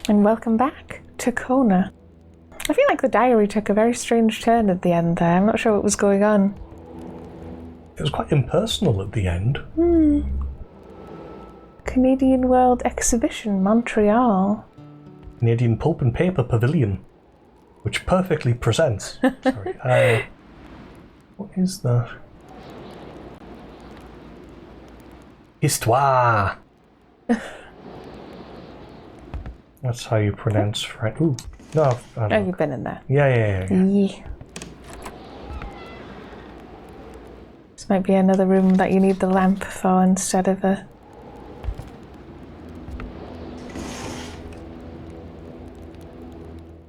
And welcome back to Kona. I feel like the diary took a very strange turn at the end there. I'm not sure what was going on. It was quite impersonal at the end. Canadian World Exhibition, Montreal. Canadian Pulp and Paper Pavilion, which perfectly presents. Sorry. What is that? Histoire. That's how you pronounce French. Ooh, no. Oh, you've been in there. Yeah. This might be another room that you need the lamp for instead of a...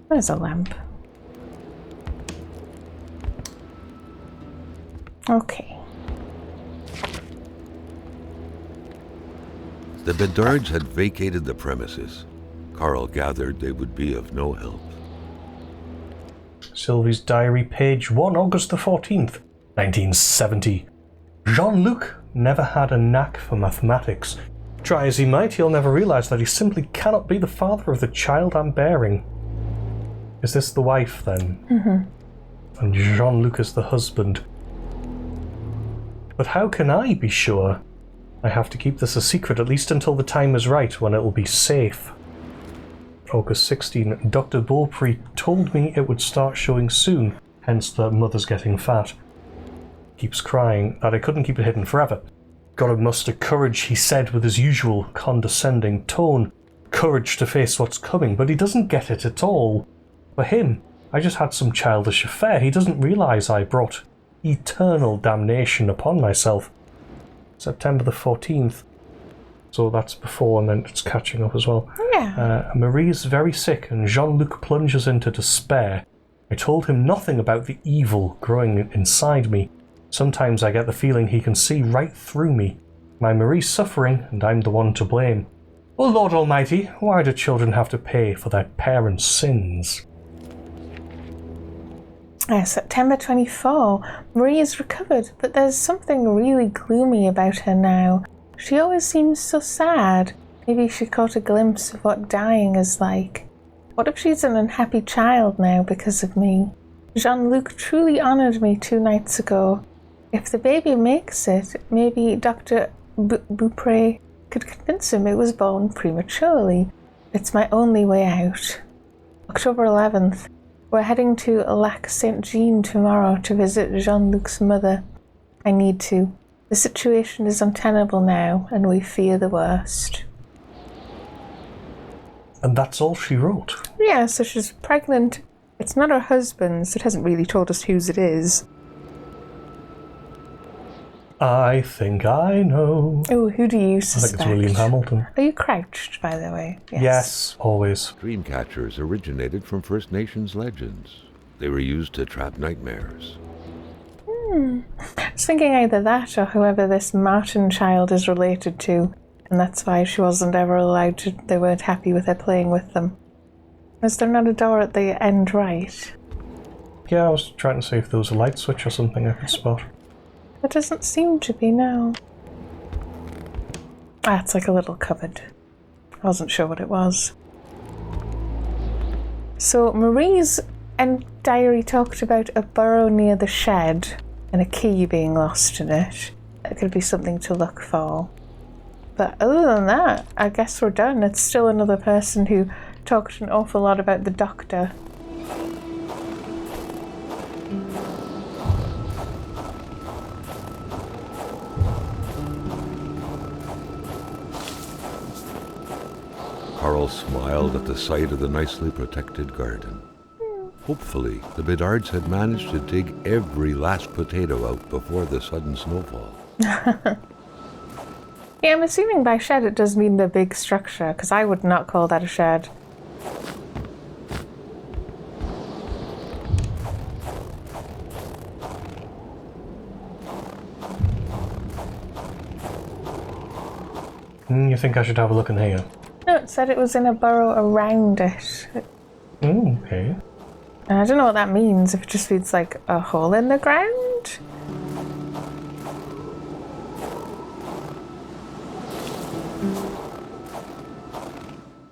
There's a lamp. Okay. The Bedards had vacated the premises. Carl gathered they would be of no help. Sylvie's diary, page 1, August the 14th, 1970. Jean-Luc never had a knack for mathematics. Try as he might, he'll never realise that he simply cannot be the father of the child I'm bearing. Is this the wife, then? Mm-hmm. And Jean-Luc is the husband. But how can I be sure? I have to keep this a secret at least until the time is right, when it will be safe. August 16. Dr. Beaupre told me it would start showing soon, hence the mother's getting fat. Keeps crying that I couldn't keep it hidden forever. Gotta muster courage, he said with his usual condescending tone. Courage to face what's coming, but he doesn't get it at all. For him, I just had some childish affair. He doesn't realise I brought eternal damnation upon myself. September the 14th. So that's before, and then it's catching up as well. Yeah. Marie's very sick, and Jean-Luc plunges into despair. I told him nothing about the evil growing inside me. Sometimes I get the feeling he can see right through me. My Marie's suffering, and I'm the one to blame. Oh Lord Almighty, why do children have to pay for their parents' sins? September 24. Marie is recovered, but there's something really gloomy about her now. She always seems so sad. Maybe she caught a glimpse of what dying is like. What if she's an unhappy child now because of me? Jean-Luc truly honoured me 2 nights ago. If the baby makes it, maybe Dr. Beaupre could convince him it was born prematurely. It's my only way out. October 11th. We're heading to Lac Saint-Jean tomorrow to visit Jean-Luc's mother. I need to. The situation is untenable now, and we fear the worst. And that's all she wrote? Yeah, so she's pregnant. It's not her husband's. It hasn't really told us whose it is. I think I know. Oh, who do you suspect? I think it's William Hamilton. Are you crouched, by the way? Yes, always. Dreamcatchers originated from First Nations legends. They were used to trap nightmares. I was thinking either that or whoever this Martin child is related to, and that's why she wasn't ever allowed to. They weren't happy with her playing with them. Is there not a door at the end right? Yeah, I was trying to see if there was a light switch or something I could spot. There doesn't seem to be, no. Ah, it's like a little cupboard. I wasn't sure what it was. So Marie's diary talked about a burrow near the shed and a key being lost in it. That could be something to look for. But other than that, I guess we're done. It's still another person who talked an awful lot about the doctor. Carl smiled at the sight of the nicely protected garden. Hopefully, the Bedards had managed to dig every last potato out before the sudden snowfall. Yeah, I'm assuming by shed it does mean the big structure, because I would not call that a shed. You think I should have a look in here? No, it said it was in a burrow around it. Okay. And I don't know what that means, if it just means like a hole in the ground?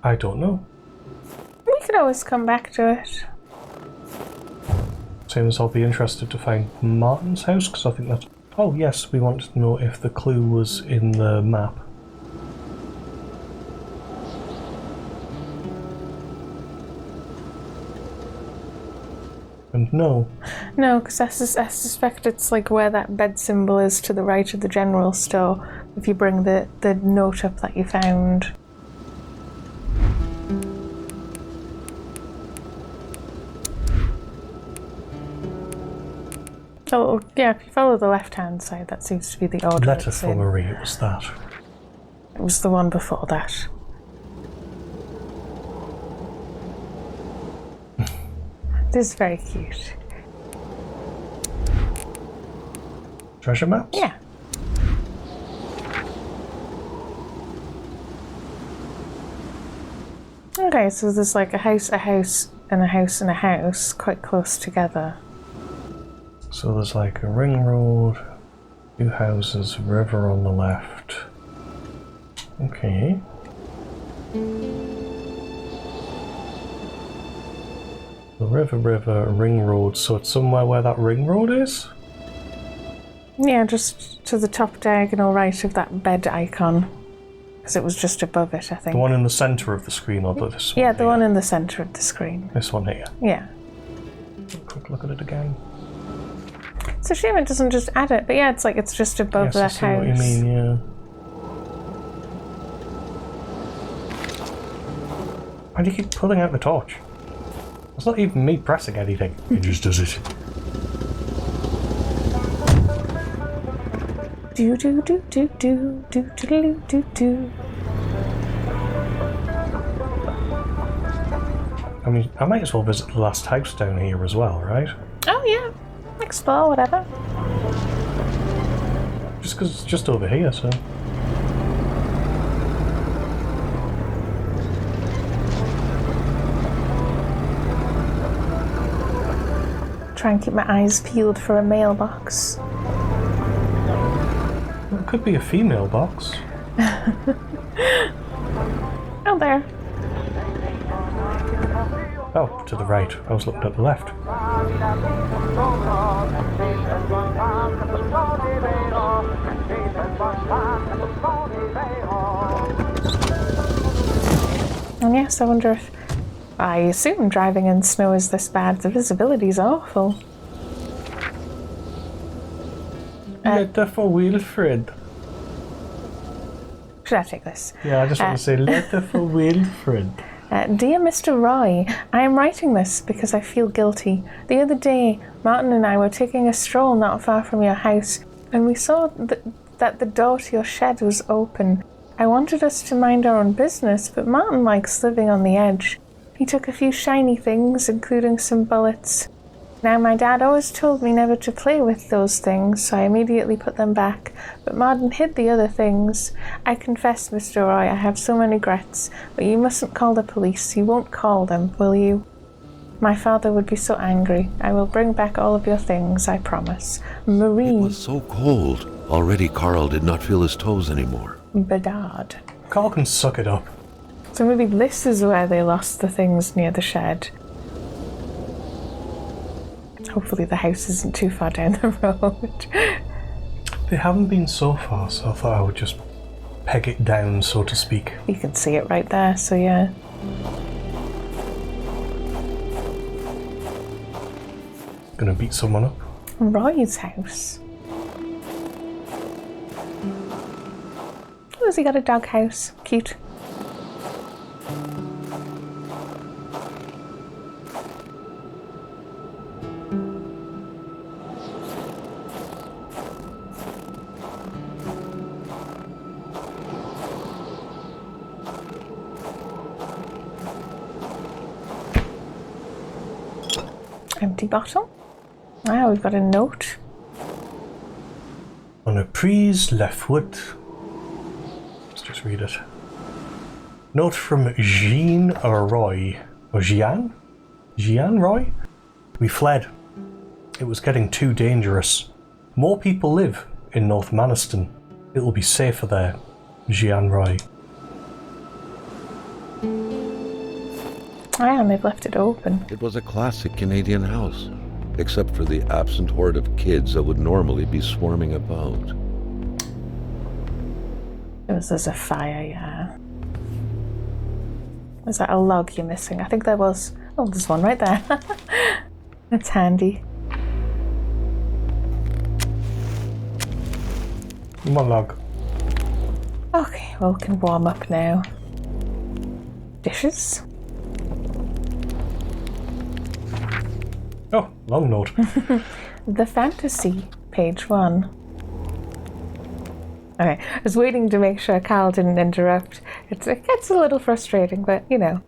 I don't know. could always come back to it. Same as I'll be interested to find Martin's house, because I think that's... Oh yes, we wanted to know if the clue was in the map. And no. No, because I suspect it's like where that bed symbol is to the right of the general store, if you bring the note up that you found. Oh, yeah, if you follow the left-hand side, that seems to be the order. Letter for Marie, it was that. It was the one before that. This is very cute. Treasure maps? Yeah. Okay, so there's like a house, and a house, and a house quite close together. So there's like a ring road, 2 houses, river on the left. Okay. The river, ring road, so it's somewhere where that ring road is? Yeah, just to the top diagonal right of that bed icon. Because it was just above it, I think. The one in the centre of the screen, or this one? Yeah, the here? one in the centre of the screen. This one here. Yeah. Quick look at it again. It's a shame it doesn't just add it, but yeah, it's like it's just above Yes, that I see house. what you mean, yeah. Why do you keep pulling out the torch? It's not even me pressing anything. It just does it. Do do do do do do do do do. I mean, I might as well visit the last house down here as well, right? Oh yeah, explore whatever. Just because it's just over here, so... Try and keep my eyes peeled for a mailbox. Well, it could be a female box. Oh, there. Oh, to the right. I was looking at the left. And yes, I wonder if... I assume driving in snow is this bad. The visibility's awful. Letter for Wilfred. Should I take this? Yeah, I just want to say letter for Wilfred. Dear Mr. Roy, I am writing this because I feel guilty. The other day, Martin and I were taking a stroll not far from your house, and we saw that the door to your shed was open. I wanted us to mind our own business, but Martin likes living on the edge. He took a few shiny things, including some bullets. Now, my dad always told me never to play with those things, so I immediately put them back, but Martin hid the other things. I confess, Mr. Roy, I have so many regrets, but you mustn't call the police. You won't call them, will you? My father would be so angry. I will bring back all of your things, I promise. Marie. It was so cold. Already Carl did not feel his toes anymore. Bedard. Carl can suck it up. So maybe this is where they lost the things near the shed. Hopefully the house isn't too far down the road. They haven't been so far, so I thought I would just peg it down, so to speak. You can see it right there, so yeah. Gonna beat someone up. Roy's house. Oh, has he got a dog house? Cute. Empty bottle. Ah, we've got a note. On a prise left foot. Let's just read it. Note from Jean Roy. Or Jean? Jean Roy? We fled. It was getting too dangerous. More people live in North Maniston. It will be safer there. Jean Roy. And they've left it open. It was a classic Canadian house, except for the absent horde of kids that would normally be swarming about. There's a fire, yeah. Was that a log you're missing? I think there was. Oh, there's one right there. That's handy. One log. Okay, well, we can warm up now. Dishes. Oh, long note. The fantasy, page 1. Okay, I was waiting to make sure Carl didn't interrupt. It gets a little frustrating, but you know.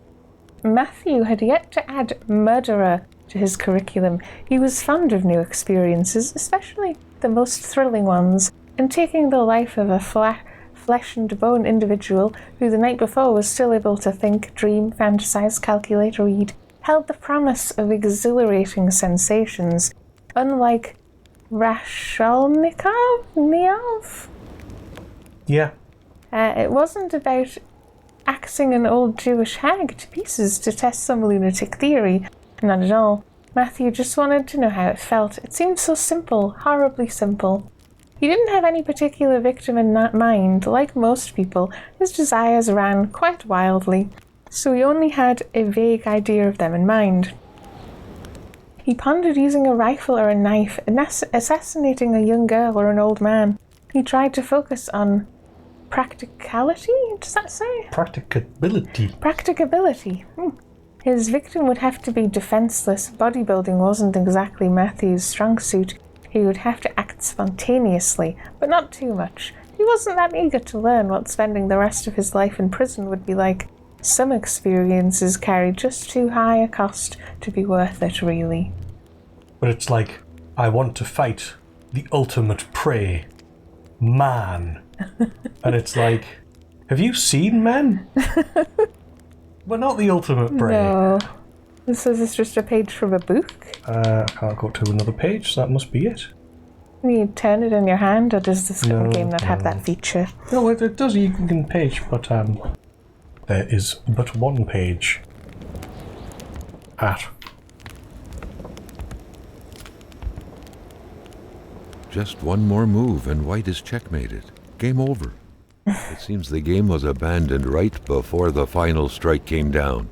Matthew had yet to add murderer to his curriculum. He was fond of new experiences, especially the most thrilling ones, and taking the life of a flesh and bone individual who the night before was still able to think, dream, fantasize, calculate, read, held the promise of exhilarating sensations, unlike Raskolnikov? Yeah. It wasn't about axing an old Jewish hag to pieces to test some lunatic theory. Not at all. Matthew just wanted to know how it felt. It seemed so simple, horribly simple. He didn't have any particular victim in mind. Like most people, his desires ran quite wildly, so he only had a vague idea of them in mind. He pondered using a rifle or a knife, assassinating a young girl or an old man. He tried to focus on practicality? Does that say? Practicability. Practicability. His victim would have to be defenseless. Bodybuilding wasn't exactly Matthew's strong suit. He would have to act spontaneously, but not too much. He wasn't that eager to learn what spending the rest of his life in prison would be like. Some experiences carry just too high a cost to be worth it, really. But it's like, I want to fight the ultimate prey. Man. And it's like, have you seen men? We're not the ultimate prey. No. This is just a page from a book? I can't go to another page, so that must be it. Can you turn it in your hand, or does this game not have that feature? No, it does, you can page, but there is but one page. Just one more move and white is checkmated. Game over. It seems the game was abandoned right before the final strike came down.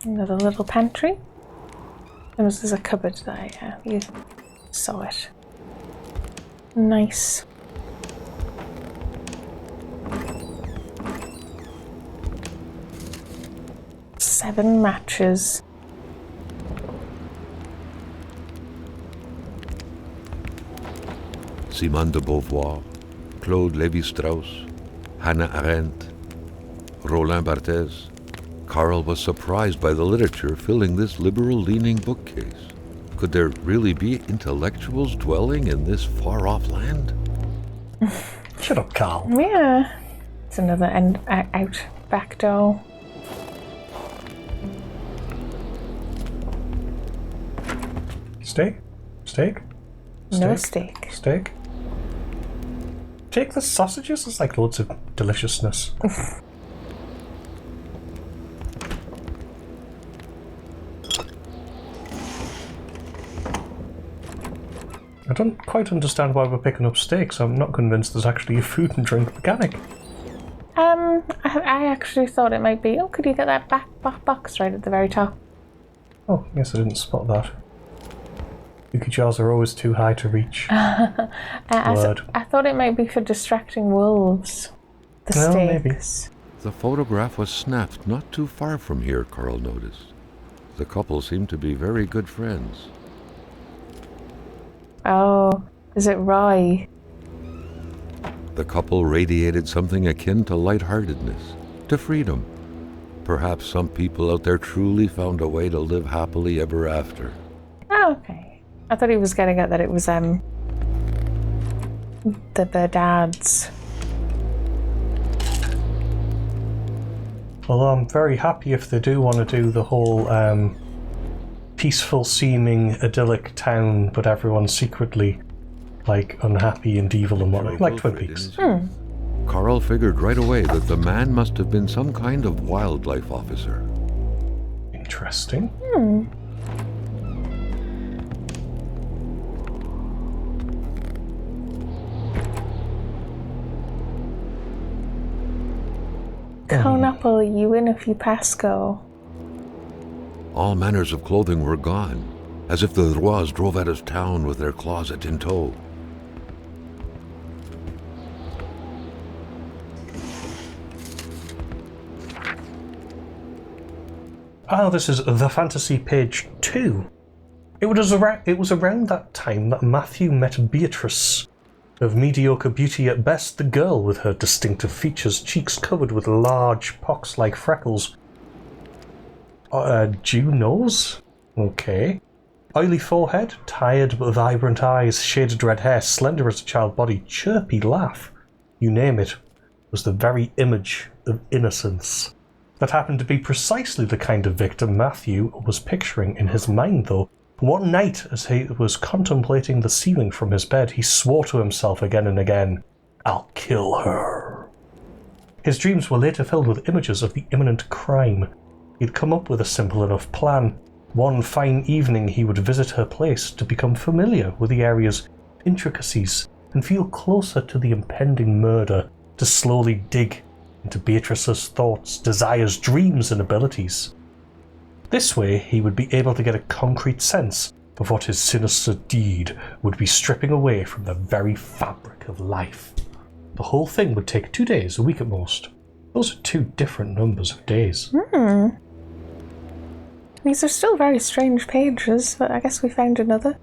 Another little pantry. There's a cupboard there, you saw it. Nice. Seven matches. Simone de Beauvoir, Claude Lévi-Strauss, Hannah Arendt, Roland Barthes. Carl was surprised by the literature filling this liberal-leaning bookcase. Could there really be intellectuals dwelling in this far-off land? Shut up, Carl. Yeah. It's another out back door. Steak? Steak? No steak. Steak? Take the sausages? There's like loads of deliciousness. I don't quite understand why we're picking up steaks. I'm not convinced there's actually a food and drink mechanic. I actually thought it might be. Oh, could you get that back box right at the very top? Oh, yes, I didn't spot that. Cookie jars are always too high to reach. I thought it might be for distracting wolves. The steaks. Maybe. The photograph was snapped not too far from here, Carl noticed. The couple seemed to be very good friends. Oh, is it Roy? The couple radiated something akin to lightheartedness, to freedom. Perhaps some people out there truly found a way to live happily ever after. Oh, okay. I thought he was getting at that it was the dads. Although I'm very happy if they do want to do the whole peaceful seeming idyllic town, but everyone's secretly like unhappy and evil and whatnot, like Twin Peaks. Carl figured right away that the man must have been some kind of wildlife officer. Interesting. Kona, you win if you pass go. All manners of clothing were gone, as if the Rois drove out of town with their closet in tow. Oh, this is The Fantasy, page 2. It was around that time that Matthew met Beatrice. Of mediocre beauty at best, the girl with her distinctive features, cheeks covered with large pox-like freckles. Jew nose? Okay. Oily forehead, tired but vibrant eyes, shaded red hair, slender as a child body, chirpy laugh. You name it, was the very image of innocence. That happened to be precisely the kind of victim Matthew was picturing in his mind, though. One night, as he was contemplating the ceiling from his bed, he swore to himself again and again, "I'll kill her." His dreams were later filled with images of the imminent crime. He'd come up with a simple enough plan. One fine evening he would visit her place to become familiar with the area's intricacies and feel closer to the impending murder, to slowly dig into Beatrice's thoughts, desires, dreams and abilities. This way he would be able to get a concrete sense of what his sinister deed would be stripping away from the very fabric of life. The whole thing would take 2 days, a week at most. Those are 2 different numbers of days. These are still very strange pages, but I guess we found another.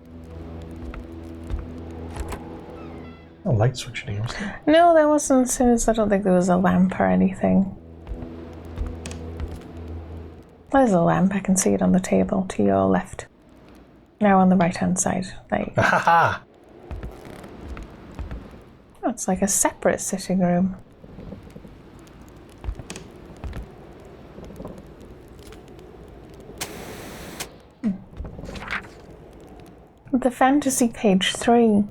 No light switching here, was there? No, there wasn't. I don't think there was a lamp or anything. There's a lamp. I can see it on the table to your left. Now on the right-hand side. There you go. Ha! Oh, it's like a separate sitting room. The Fantasy, page 3.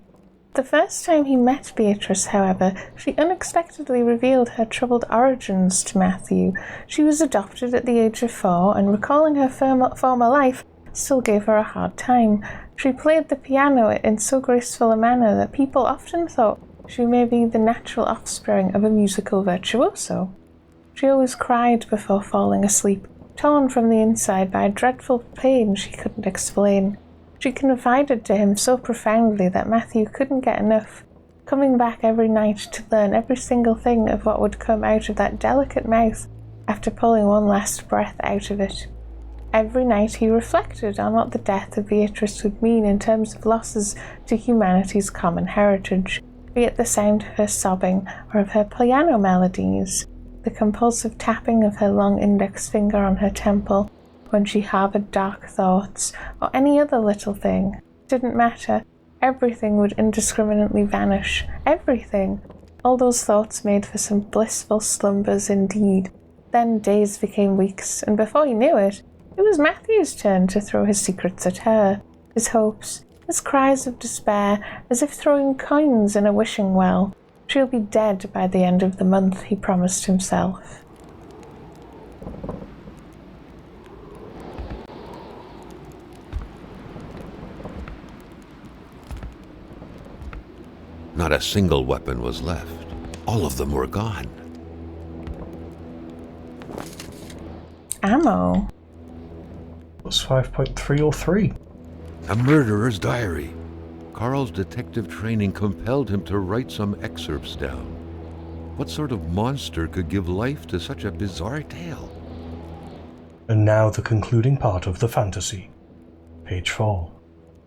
The first time he met Beatrice, however, she unexpectedly revealed her troubled origins to Matthew. She was adopted at the age of 4, and recalling her former life still gave her a hard time. She played the piano in so graceful a manner that people often thought she may be the natural offspring of a musical virtuoso. She always cried before falling asleep, torn from the inside by a dreadful pain she couldn't explain. She confided to him so profoundly that Matthew couldn't get enough, coming back every night to learn every single thing of what would come out of that delicate mouth after pulling one last breath out of it. Every night he reflected on what the death of Beatrice would mean in terms of losses to humanity's common heritage, be it the sound of her sobbing or of her piano melodies, the compulsive tapping of her long index finger on her temple, when she harbored dark thoughts, or any other little thing. It didn't matter. Everything would indiscriminately vanish. Everything. All those thoughts made for some blissful slumbers indeed. Then days became weeks, and before he knew it, it was Matthew's turn to throw his secrets at her, his hopes, his cries of despair, as if throwing coins in a wishing well. She'll be dead by the end of the month, he promised himself. Not a single weapon was left. All of them were gone. Ammo. Plus 5.303. A murderer's diary. Carl's detective training compelled him to write some excerpts down. What sort of monster could give life to such a bizarre tale? And now the concluding part of The Fantasy. Page 4.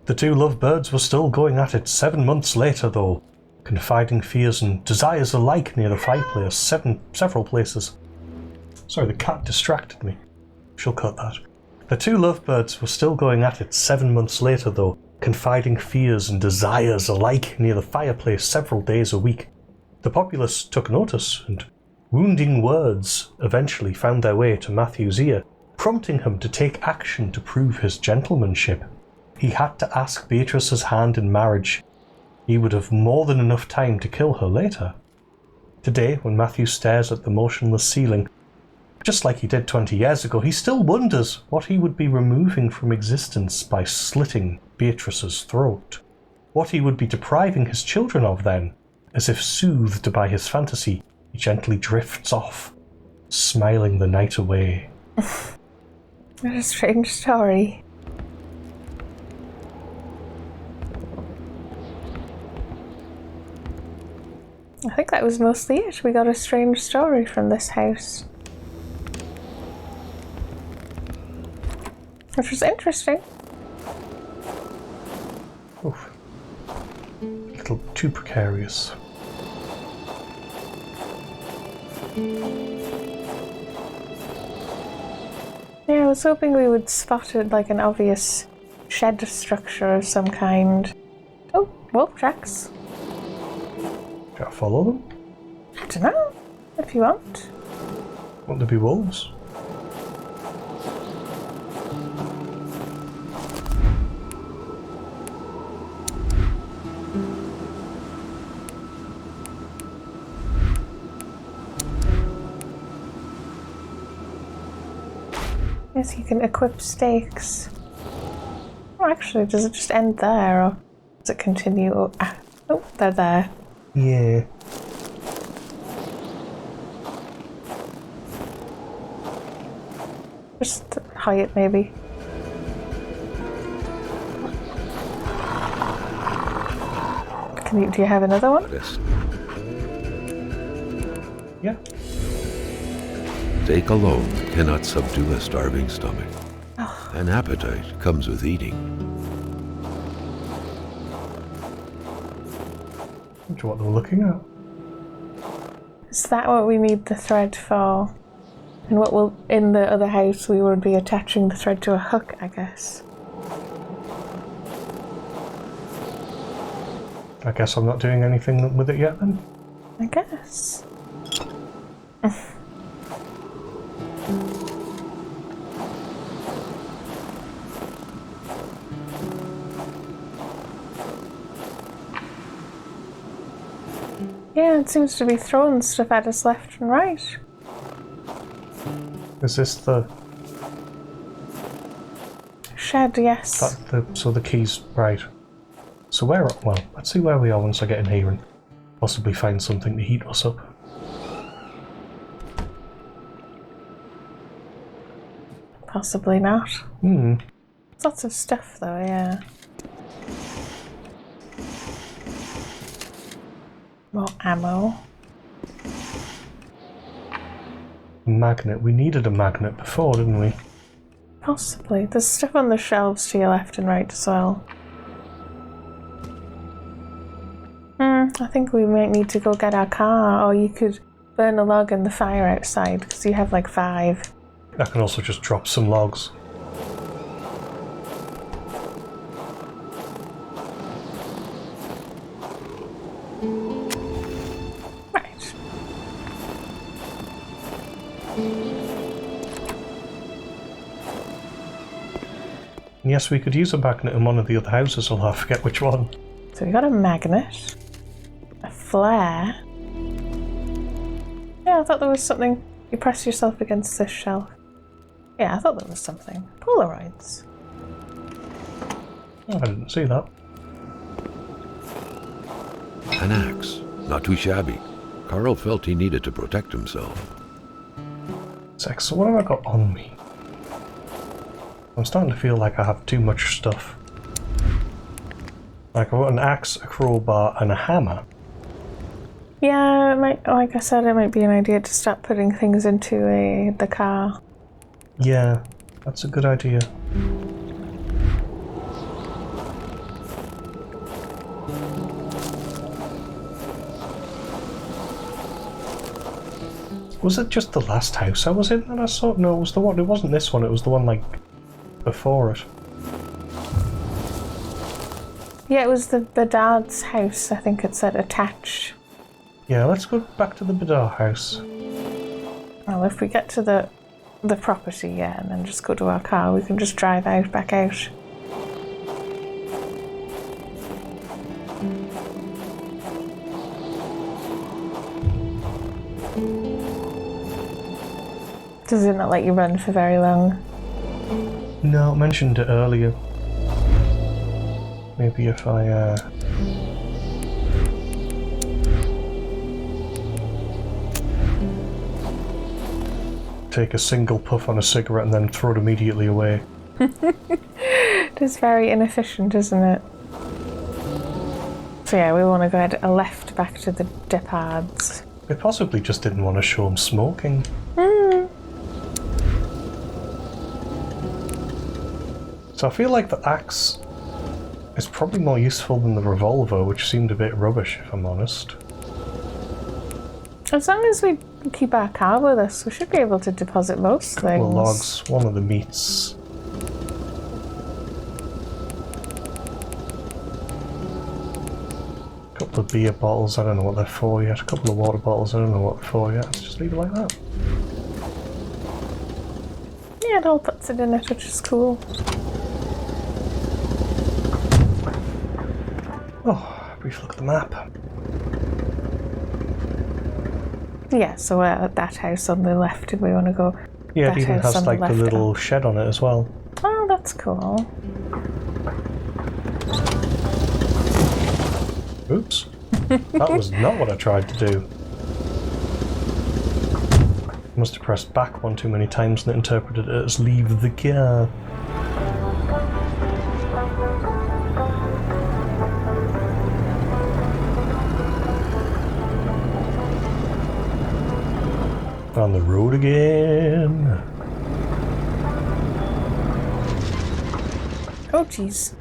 The 2 lovebirds were still going at it 7 months later, though, confiding fears and desires alike near the fireplace, several places. Sorry, the cat distracted me. She'll cut that. The 2 lovebirds were still going at it 7 months later, though, confiding fears and desires alike near the fireplace several days a week. The populace took notice, and wounding words eventually found their way to Matthew's ear, prompting him to take action to prove his gentlemanship. He had to ask Beatrice's hand in marriage. he would have more than enough time to kill her later. Today, when Matthew stares at the motionless ceiling, just like he did 20 years ago, he still wonders what he would be removing from existence by slitting Beatrice's throat. What he would be depriving his children of then, as if soothed by his fantasy, he gently drifts off, smiling the night away. What a strange story. I think that was mostly it. We got a strange story from this house. Which was interesting. Oof. A little too precarious. Yeah, I was hoping we would spot it like an obvious shed structure of some kind. Oh, wolf tracks. Shall I follow them? I don't know, if you want. Want there be wolves? Yes, you can equip stakes. Oh, actually, does it just end there, or does it continue? Oh, they're there. Yeah. Just height, maybe. Do you have another one? Yeah. Steak alone cannot subdue a starving stomach. Oh. An appetite comes with eating. What do you want them looking at? Is that what we need the thread for? And what will, in the other house, we would be attaching the thread to a hook, I guess. I guess I'm not doing anything with it yet then? I guess. Yeah, it seems to be throwing stuff at us left and right. Is this the... Shed, yes. So the key's right. So well, let's see where we are once I get in here and possibly find something to heat us up. Possibly not. Lots of stuff though, yeah. More ammo. Magnet. We needed a magnet before, didn't we? Possibly. There's stuff on the shelves to your left and right as well. I think we might need to go get our car, or you could burn a log in the fire outside, because you have like 5. I can also just drop some logs. Right. Yes, we could use a magnet in one of the other houses, although I forget which one. So we got a magnet. A flare. Yeah, I thought there was something. You press yourself against this shelf. Yeah, I thought there was something. Polaroids. Oh, I didn't see that. An axe. Not too shabby. Carl felt he needed to protect himself. So what have I got on me? I'm starting to feel like I have too much stuff. Like I've got an axe, a crowbar, and a hammer. Yeah, it might, like I said, it might be an idea to start putting things into the car. Yeah, that's a good idea. Was it just the last house I was in that I saw? No, it was the one. It wasn't this one. It was the one like before it. Yeah, it was the Bedard's house. I think it said attached. Yeah, let's go back to the Bedard house. Well, if we get to the property, yeah, and then just go to our car, we can just drive back out. Does it not let you run for very long? No, I mentioned it earlier. Maybe if I take a single puff on a cigarette and then throw it immediately away. It is very inefficient, isn't it? So yeah, we want to go ahead a left back to the departs. They possibly just didn't want to show him smoking. So I feel like the axe is probably more useful than the revolver, which seemed a bit rubbish, if I'm honest. As long as we keep our car with us, we should be able to deposit most things. Couple of logs, one of the meats. Couple of beer bottles, I don't know what they're for yet. A couple of water bottles, I don't know what they're for yet. Let's just leave it like that. Yeah, it all puts it in it, which is cool. Oh, a brief look at the map. Yeah, so that house on the left, did we want to go? Yeah, that it even house has on like the left little up. shed on it as well. Oh, that's cool. Oops. That was not what I tried to do. Must have pressed back one too many times and it interpreted it as leave the car. On the road again. Oh, jeez.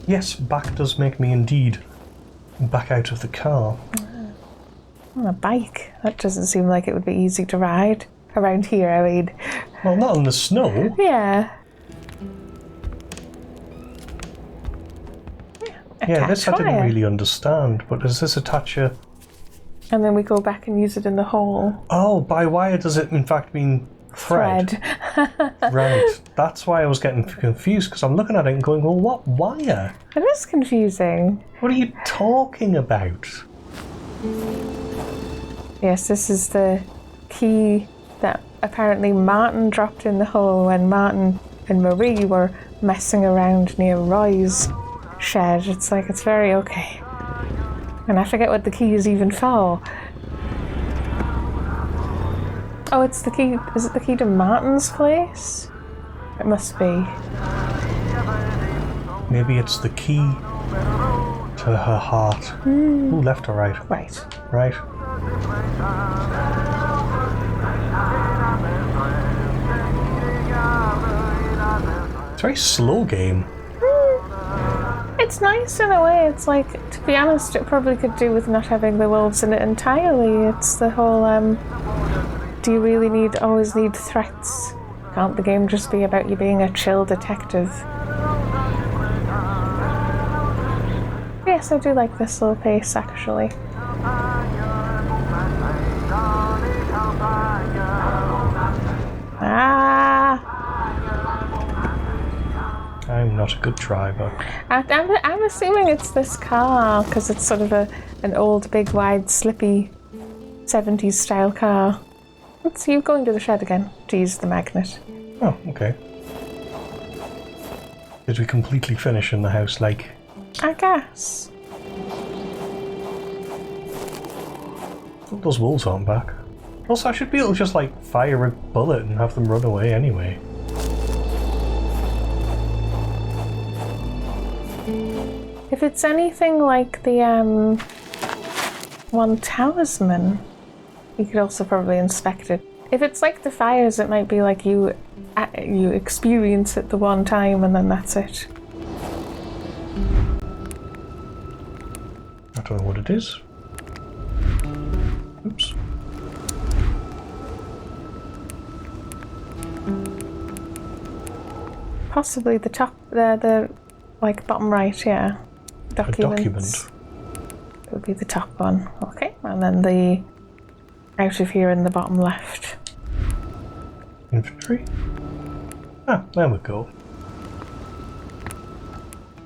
Yes, back does make me indeed back out of the car. On a bike. That doesn't seem like it would be easy to ride around here, I mean. Well, not in the snow. Yeah. Yeah, this I didn't wire. really understand, but does this attach a... And then we go back and use it in the hole. Oh, by wire does it in fact mean thread? Right, that's why I was getting confused, because I'm looking at it and going, well, what wire? It is confusing. What are you talking about? Yes, this is the key that apparently Martin dropped in the hole when Martin and Marie were messing around near Roy's shed. It's like, it's very okay. And I forget what the key is even for. Oh, it's the key. Is it the key to Martin's place? It must be. Maybe it's the key to her heart. Ooh, left or right? Right. Right. It's a very slow game. It's nice in a way. It's like, to be honest, it probably could do with not having the wolves in it entirely. It's the whole, do you really always need threats? Can't the game just be about you being a chill detective? Yes, I do like this little pace, actually. Ah! I'm not a good driver. I'm assuming it's this car, because it's sort of an old, big, wide, slippy 70s style car. Let's see you going to the shed again to use the magnet. Oh, okay. Did we completely finish in the house, like? I guess. Those wolves aren't back. Also, I should be able to just, like, fire a bullet and have them run away anyway. If it's anything like the one talisman, you could also probably inspect it. If it's like the fires, it might be like you experience it the one time and then that's it. I don't know what it is. Oops. Possibly the top there, the like bottom right, yeah. Documents. A document. It would be the top one. Okay, and then the out of here in the bottom left. Inventory? Ah, there we go.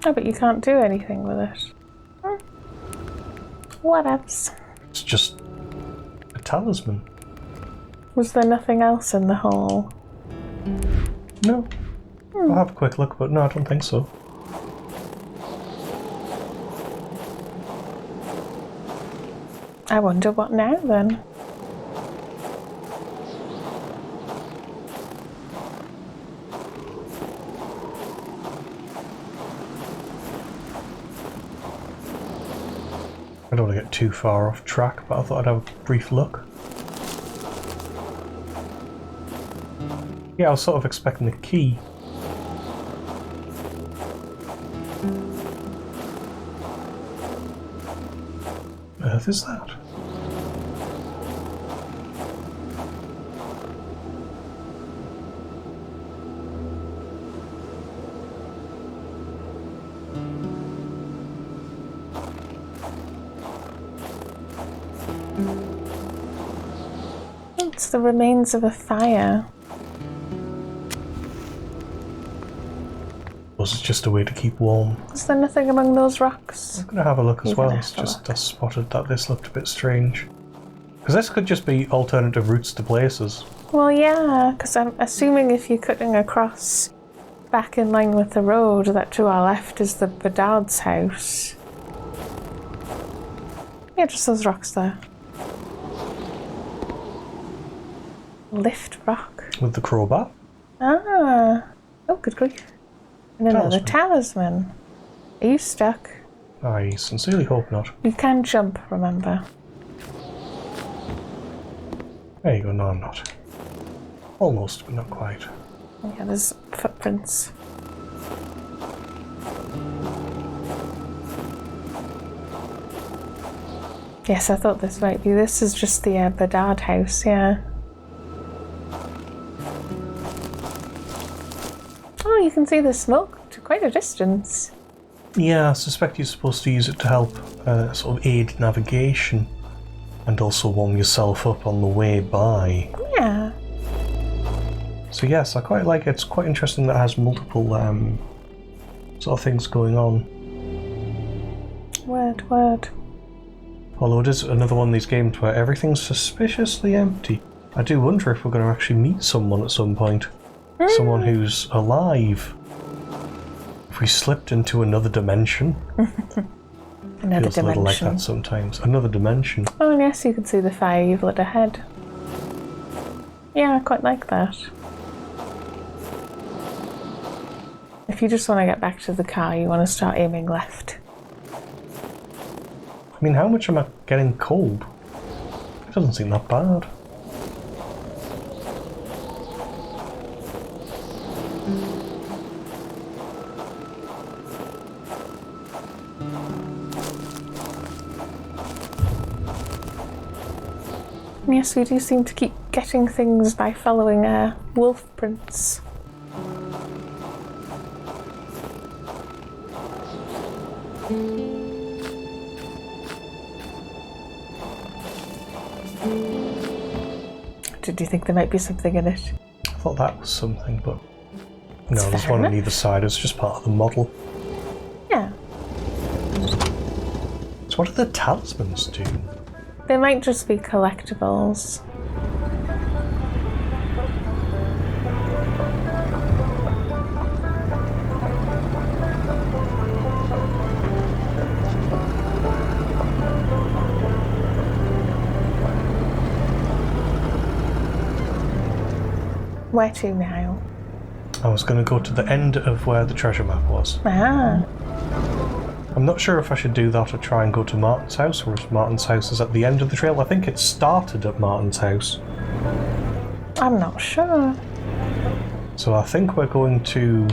Oh, but you can't do anything with it. What else? It's just a talisman. Was there nothing else in the hole? No. I'll have a quick look, but no, I don't think so. I wonder what now then. I don't want to get too far off track, but I thought I'd have a brief look. Yeah, I was sort of expecting a key. What on earth is that? It's the remains of a fire. Was it just a way to keep warm? Is there nothing among those rocks? I'm going to have a look as You well. can It's have a just look. I spotted that this looked a bit strange. Because this could just be alternative routes to places. Well, yeah, because I'm assuming if you're cutting across back in line with the road, that to our left is the Bedard's house. Yeah, just those rocks there. Lift rock. With the crowbar. Ah. Oh, good grief. And another talisman. Are you stuck? I sincerely hope not. You can jump, remember. There you go, no I'm not. Almost, but not quite. Yeah, there's footprints. Yes, I thought this might be. This is just the Bedard house, yeah. Oh, you can see the smoke to quite a distance. Yeah, I suspect you're supposed to use it to help sort of aid navigation and also warm yourself up on the way by. Yeah. So yes, I quite like it. It's quite interesting that it has multiple sort of things going on. Word. Although it is another one of these games where everything's suspiciously empty. I do wonder if we're going to actually meet someone at some point. Someone who's alive. If we slipped into another dimension. Another Feels a little like dimension. that sometimes. Another dimension. Oh, and yes, you can see the fire you've lit ahead. Yeah, I quite like that. If you just want to get back to the car, you want to start aiming left. I mean, how much am I getting cold? It doesn't seem that bad. Yes, we do seem to keep getting things by following wolf prints. Did you think there might be something in it? I thought that was something, but no, That's there's fair one on enough. either side. It's just part of the model. Yeah. So what do the talismans do? They might just be collectibles. Where to now? I was going to go to the end of where the treasure map was. Ah. I'm not sure if I should do that or try and go to Martin's house, or if Martin's house is at the end of the trail. I think it started at Martin's house. I'm not sure. So I think we're going to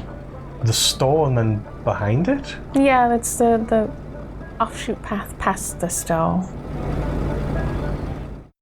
the store and then behind it? Yeah, that's the offshoot path past the store.